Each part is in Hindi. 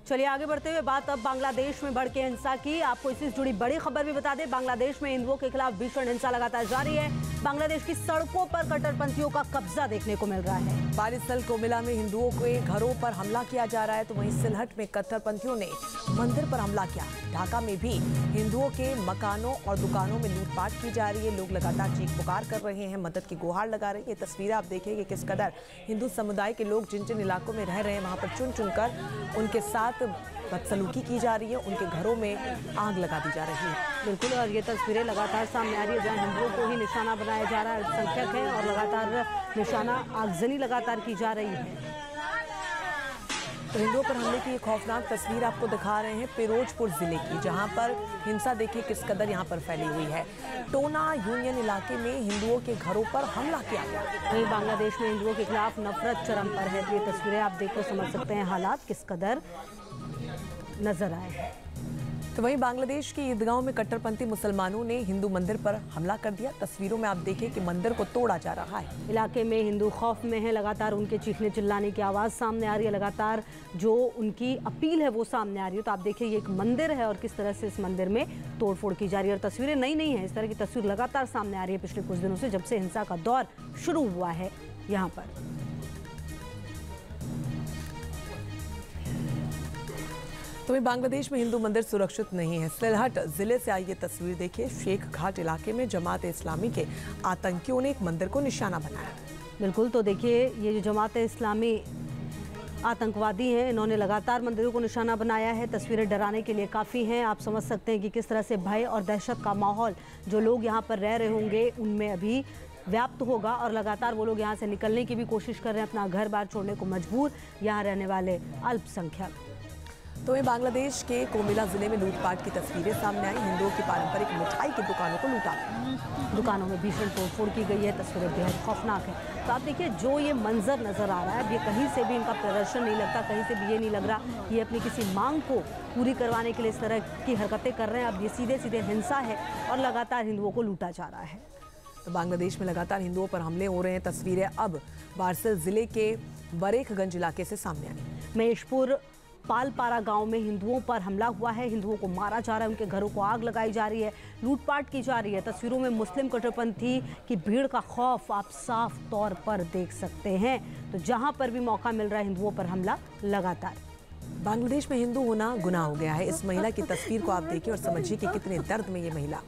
चलिए आगे बढ़ते हुए बात अब बांग्लादेश में भड़के हिंसा की। आपको इससे जुड़ी बड़ी खबर भी बता दें, बांग्लादेश में हिंदुओं के खिलाफ भीषण हिंसा लगातार जारी है। बांग्लादेश की सड़कों पर कट्टरपंथियों का कब्जा देखने को मिल रहा है। बारिसल कोमिला में हिंदुओं के घरों पर हमला किया जा रहा है, तो वहीं सिलहट में कट्टरपंथियों ने मंदिर पर हमला किया। ढाका में भी हिंदुओं के मकानों और दुकानों में लूटपाट की जा रही है। लोग लगातार चीख पुकार कर रहे हैं, मदद की गुहार लगा रहे हैं। ये तस्वीरें आप देखिए कि किस कदर हिंदू समुदाय के लोग जिन जिन इलाकों में रह रहे हैं वहां पर चुन चुनकर उनके साथ बदसलूकी की जा रही है, उनके घरों में आग लगा दी जा रही है। बिल्कुल, और ये तस्वीरें लगातार सामने आ रही है जहाँ हिंदुओं को ही निशाना बनाया जा रहा है। अल्पसंख्यक है और लगातार निशाना आगजनी लगातार की जा रही है। तो हिंदुओं पर हमले की एक खौफनाक तस्वीर आपको दिखा रहे हैं फिरोजपुर जिले की, जहां पर हिंसा देखिए किस कदर यहां पर फैली हुई है। टोना यूनियन इलाके में हिंदुओं के घरों पर हमला किया गया। वहीं बांग्लादेश में हिंदुओं के खिलाफ नफरत चरम पर है। ये तस्वीरें आप देखकर समझ सकते हैं हालात किस कदर नजर आए हैं। तो वहीं बांग्लादेश की ईदगाहों में कट्टरपंथी मुसलमानों ने हिंदू मंदिर पर हमला कर दिया। तस्वीरों में आप देखिए कि मंदिर को तोड़ा जा रहा है। इलाके में हिंदू खौफ में है, लगातार उनके चीखने चिल्लाने की आवाज़ सामने आ रही है, लगातार जो उनकी अपील है वो सामने आ रही है। तो आप देखिए ये एक मंदिर है और किस तरह से इस मंदिर में तोड़फोड़ की जा रही है। और तस्वीरें नई नहीं है, इस तरह की तस्वीर लगातार सामने आ रही है पिछले कुछ दिनों से, जब से हिंसा का दौर शुरू हुआ है यहाँ पर। तो वहीं बांग्लादेश में हिंदू मंदिर सुरक्षित नहीं है। सिलहट जिले से आई ये तस्वीर देखिए, शेख घाट इलाके में जमात इस्लामी के आतंकियों ने एक मंदिर को निशाना बनाया। बिल्कुल, तो देखिए ये जो जमात इस्लामी आतंकवादी हैं, इन्होंने लगातार मंदिरों को निशाना बनाया है। तस्वीरें डराने के लिए काफ़ी हैं। आप समझ सकते हैं कि किस तरह से भय और दहशत का माहौल जो लोग यहाँ पर रह रहे होंगे उनमें अभी व्याप्त होगा। और लगातार वो लोग यहाँ से निकलने की भी कोशिश कर रहे हैं, अपना घर बार छोड़ने को मजबूर यहाँ रहने वाले अल्पसंख्यक। तो वहीं बांग्लादेश के कोमिला जिले में लूटपाट की तस्वीरें सामने आई। हिंदुओं की पारंपरिक मिठाई की दुकानों को लूटा गया। दुकानों में भीषण तोड़फोड़ की गई है। तस्वीरें बेहद खौफनाक है। तो आप देखिए जो ये मंजर नजर आ रहा है, अब ये कहीं से भी इनका प्रदर्शन नहीं लगता, कहीं से भी ये नहीं लग रहा ये अपनी किसी मांग को पूरी करवाने के लिए इस तरह की हरकतें कर रहे हैं। अब ये सीधे सीधे हिंसा है और लगातार हिंदुओं को लूटा जा रहा है। तो बांग्लादेश में लगातार हिंदुओं पर हमले हो रहे हैं। तस्वीरें अब बारसल जिले के बरेखगंज इलाके से सामने आई। महेशपुर पालपारा गांव में हिंदुओं पर हमला हुआ है। हिंदुओं को मारा जा रहा है, उनके घरों को आग लगाई जा रही है, लूटपाट की जा रही है। तस्वीरों में मुस्लिम कट्टरपंथी की भीड़ का खौफ आप साफ तौर पर देख सकते हैं। तो जहां पर भी मौका मिल रहा है हिंदुओं पर हमला लगातार। बांग्लादेश में हिंदू होना गुनाह हो गया है। इस महिला की तस्वीर को आप देखिए और समझिए कि कितने दर्द में ये महिला।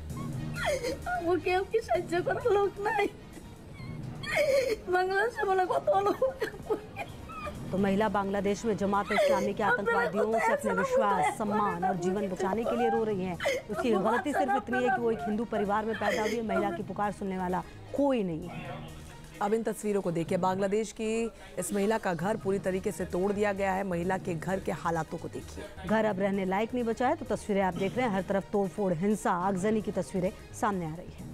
तो महिला बांग्लादेश में जमात इस्लामी के आतंकवादियों से अपने विश्वास, सम्मान और जीवन बचाने के लिए रो रही हैं। उसकी गलती सिर्फ इतनी है कि वो एक हिंदू परिवार में पैदा हुई है। महिला की पुकार सुनने वाला कोई नहीं है। अब इन तस्वीरों को देखिए, बांग्लादेश की इस महिला का घर पूरी तरीके से तोड़ दिया गया है। महिला के घर के हालातों को देखिए, घर अब रहने लायक नहीं बचा है। तो तस्वीरें आप देख रहे हैं, हर तरफ तोड़फोड़, हिंसा, आगजनी की तस्वीरें सामने आ रही है।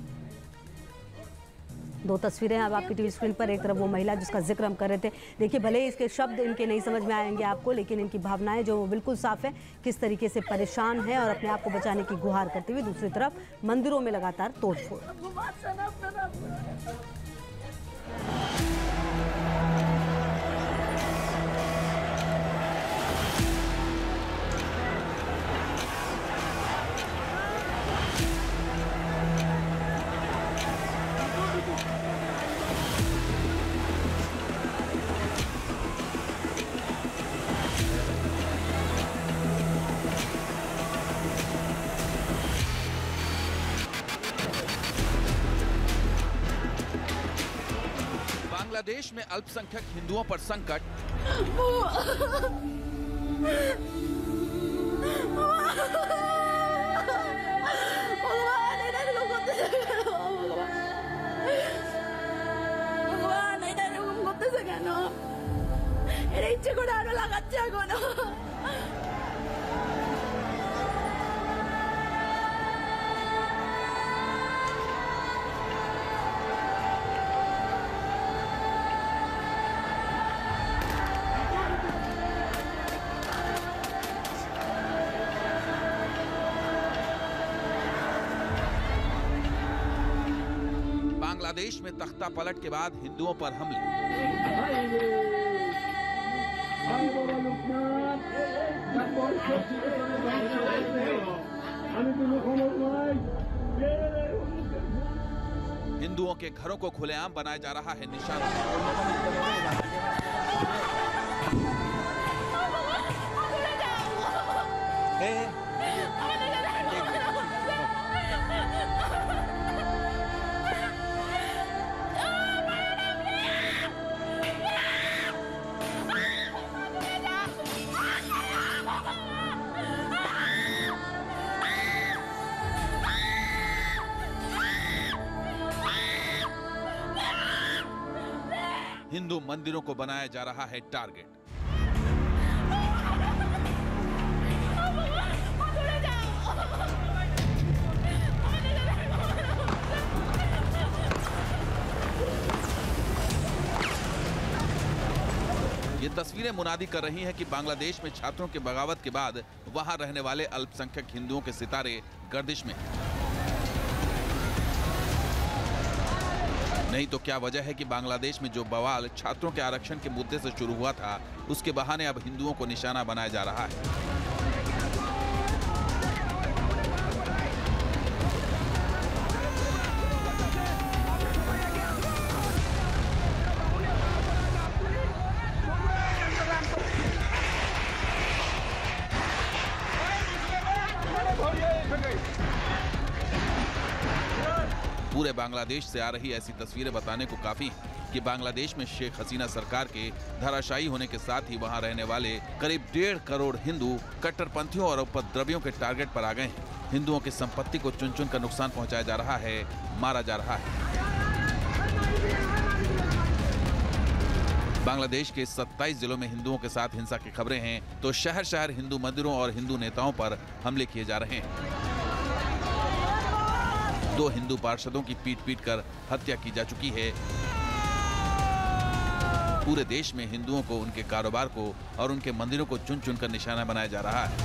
दो तस्वीरें अब आपकी टीवी स्क्रीन पर। एक तरफ वो महिला जिसका जिक्र हम कर रहे थे, देखिए भले ही इसके शब्द इनके नहीं समझ में आएंगे आपको, लेकिन इनकी भावनाएं जो बिल्कुल साफ है, किस तरीके से परेशान है और अपने आप को बचाने की गुहार करते हुए। दूसरी तरफ मंदिरों में लगातार तोड़फोड़। बांग्लादेश में अल्पसंख्यक हिंदुओं पर संकट। बांग्लादेश में तख्ता पलट के बाद हिंदुओं पर हमले। हिंदुओं के घरों को खुलेआम बनाया जा रहा है निशाना। हिंदू मंदिरों को बनाया जा रहा है टारगेट। ये तस्वीरें मुनादी कर रही हैं कि बांग्लादेश में छात्रों के बगावत के बाद वहां रहने वाले अल्पसंख्यक हिंदुओं के सितारे गर्दिश में। नहीं तो क्या वजह है कि बांग्लादेश में जो बवाल छात्रों के आरक्षण के मुद्दे से शुरू हुआ था, उसके बहाने अब हिंदुओं को निशाना बनाया जा रहा है। पूरे बांग्लादेश से आ रही ऐसी तस्वीरें बताने को काफी है कि बांग्लादेश में शेख हसीना सरकार के धराशायी होने के साथ ही वहां रहने वाले करीब 1.5 करोड़ हिंदू कट्टरपंथियों और उपद्रवियों के टारगेट पर आ गए हैं। हिंदुओं की संपत्ति को चुन चुन कर नुकसान पहुंचाया जा रहा है, मारा जा रहा है। बांग्लादेश के 27 जिलों में हिंदुओं के साथ हिंसा की खबरें हैं, तो शहर शहर हिंदू मंदिरों और हिंदू नेताओं पर हमले किए जा रहे हैं। 2 हिंदू पार्षदों की पीट कर हत्या की जा चुकी है। पूरे देश में हिंदुओं को, उनके कारोबार को और उनके मंदिरों को चुन चुन कर निशाना बनाया जा रहा है।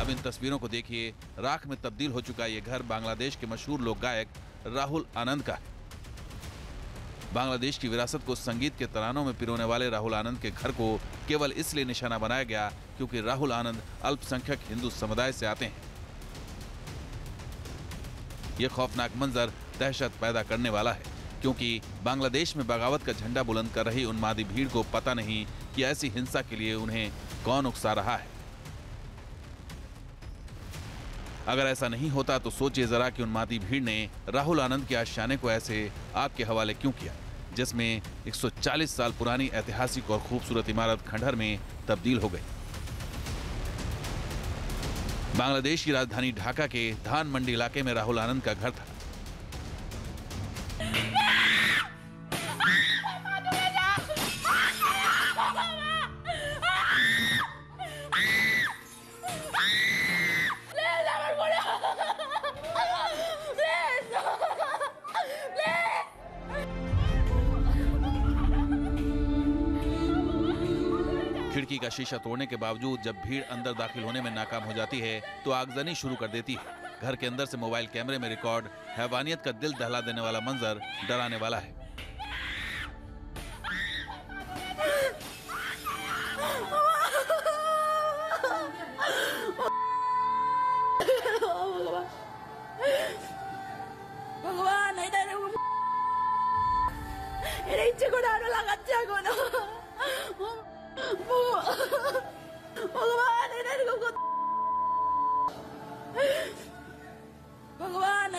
अब इन तस्वीरों को देखिए। राख में तब्दील हो चुका ये घर बांग्लादेश के मशहूर लोक गायक राहुल आनंद का है। बांग्लादेश की विरासत को संगीत के तरानों में पिरोने वाले राहुल आनंद के घर को केवल इसलिए निशाना बनाया गया क्योंकि राहुल आनंद अल्पसंख्यक हिंदू समुदाय से आते हैं। यह खौफनाक मंजर दहशत पैदा करने वाला है, क्योंकि बांग्लादेश में बगावत का झंडा बुलंद कर रही उन्मादी भीड़ को पता नहीं कि ऐसी हिंसा के लिए उन्हें कौन उकसा रहा है। अगर ऐसा नहीं होता तो सोचिए जरा कि उन्मादी भीड़ ने राहुल आनंद के आशियाने को ऐसे आग के हवाले क्यों किया, जिसमें 140 साल पुरानी ऐतिहासिक और खूबसूरत इमारत खंडहर में तब्दील हो गई। बांग्लादेश की राजधानी ढाका के धान मंडी इलाके में राहुल आनंद का घर था। खिड़की का शीशा तोड़ने के बावजूद जब भीड़ अंदर दाखिल होने में नाकाम हो जाती है तो आगजनी शुरू कर देती है। घर के अंदर से मोबाइल कैमरे में रिकॉर्ड हैवानियत का दिल दहला देने वाला मंजर डराने वाला है। भगवान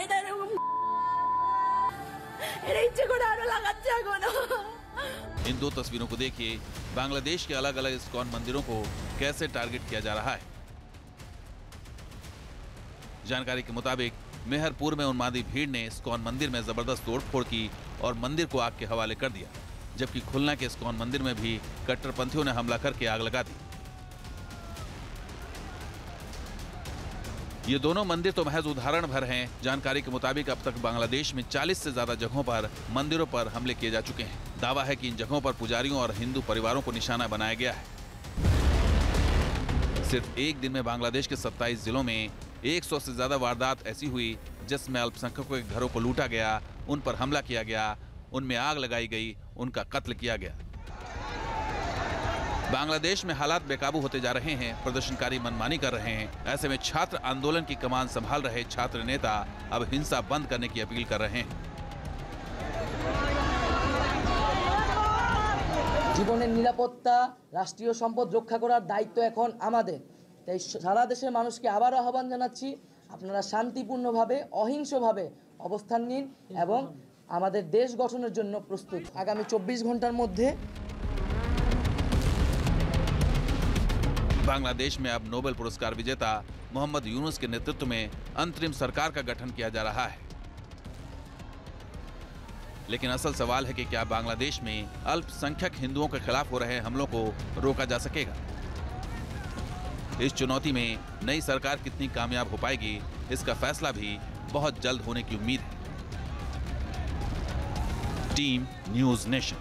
इन 2 तस्वीरों को देखिए। बांग्लादेश के अलग अलग इस्कॉन मंदिरों को कैसे टारगेट किया जा रहा है। जानकारी के मुताबिक मेहरपुर में उन्मादी भीड़ ने इस्कॉन मंदिर में जबरदस्त तोड़फोड़ की और मंदिर को आग के हवाले कर दिया, जबकि खुलना के इस्कॉन मंदिर में भी कट्टरपंथियों ने हमला करके आग लगा दी। ये दोनों मंदिर तो महज उदाहरण भर हैं। जानकारी के मुताबिक अब तक बांग्लादेश में 40 से ज्यादा जगहों पर मंदिरों पर हमले किए जा चुके हैं। दावा है कि इन जगहों पर पुजारियों और हिंदू परिवारों को निशाना बनाया गया है। सिर्फ एक दिन में बांग्लादेश के 27 जिलों में 100 से ज्यादा वारदात ऐसी हुई जिसमें अल्पसंख्यकों के घरों को लूटा गया, उन पर हमला किया गया, उनमें आग लगाई गई, उनका कत्ल किया गया। बांग्लादेश में हालात बेकाबू होते जा रहे हैं, प्रदर्शनकारी मनमानी कर रहे हैं। ऐसे में छात्र आंदोलन की कमान संभाल रहे छात्र नेता अब हिंसा बंद करने की अपील कर रहे हैं। জীবনের নিরাপত্তা, রাষ্ট্রীয় সম্পদ রক্ষা করার দায়িত্ব এখন আমাদের। তাই সারা দেশের মানুষকে আবারও আহ্বান জানাচ্ছি, আপনারা শান্তিপূর্ণভাবে, অহিংসভাবে অবস্থান নিন এবং আমাদের দেশ গঠনের জন্য প্রস্তুত। আগামী 24 ঘন্টার মধ্যে बांग्लादेश में अब नोबेल पुरस्कार विजेता मोहम्मद यूनुस के नेतृत्व में अंतरिम सरकार का गठन किया जा रहा है। लेकिन असल सवाल है कि क्या बांग्लादेश में अल्पसंख्यक हिंदुओं के खिलाफ हो रहे हमलों को रोका जा सकेगा? इस चुनौती में नई सरकार कितनी कामयाब हो पाएगी, इसका फैसला भी बहुत जल्द होने की उम्मीद है। Team news nation.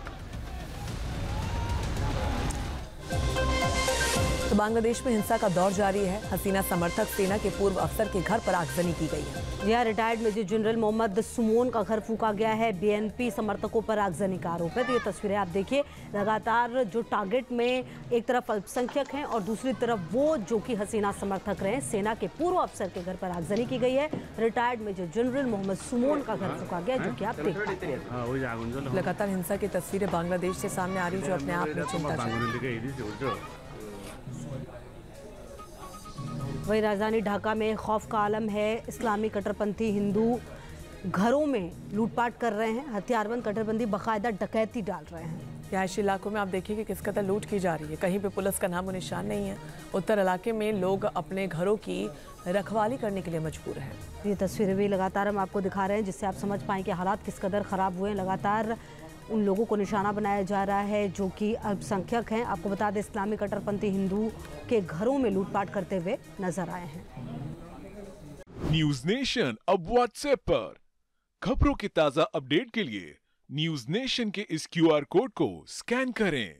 तो बांग्लादेश में हिंसा का दौर जारी है। हसीना समर्थक सेना के पूर्व अफसर के घर पर आगजनी की गई है। यहाँ retired major general Mohammad Sumon का घर फूका गया है। बीएनपी समर्थकों पर आगजनी का आरोप है। तो ये तस्वीरें आप देखिए, लगातार जो टारगेट में एक तरफ अल्पसंख्यक हैं और दूसरी तरफ वो जो कि हसीना समर्थक रहे, सेना के पूर्व अफसर के घर पर आगजनी की गई है। Retired major general Mohammad Sumon का घर फूका गया, जो कि आप देख सकते हैं। लगातार हिंसा की तस्वीरें बांग्लादेश से सामने आ रही है, जो अपने आप में चिंताजनक। वही राजधानी ढाका में खौफ का आलम है। इस्लामी कट्टरपंथी हिंदू घरों में लूटपाट कर रहे हैं। हथियारबंद कट्टरपंथी बाकायदा डकैती डाल रहे हैं। रिहायशी इलाकों में आप देखिए कि किस कदर लूट की जा रही है। कहीं पे पुलिस का नामो निशान नहीं है। उत्तर इलाके में लोग अपने घरों की रखवाली करने के लिए मजबूर हैं। ये तस्वीरें भी लगातार हम आपको दिखा रहे हैं, जिससे आप समझ पाएं कि हालात किस कदर ख़राब हुए हैं। लगातार उन लोगों को निशाना बनाया जा रहा है जो कि अल्पसंख्यक हैं। आपको बता दें, इस्लामी कट्टरपंथी हिंदू के घरों में लूटपाट करते हुए नजर आए हैं। न्यूज़ नेशन अब व्हाट्सएप पर खबरों की ताज़ा अपडेट के लिए न्यूज़ नेशन के इस QR कोड को स्कैन करें।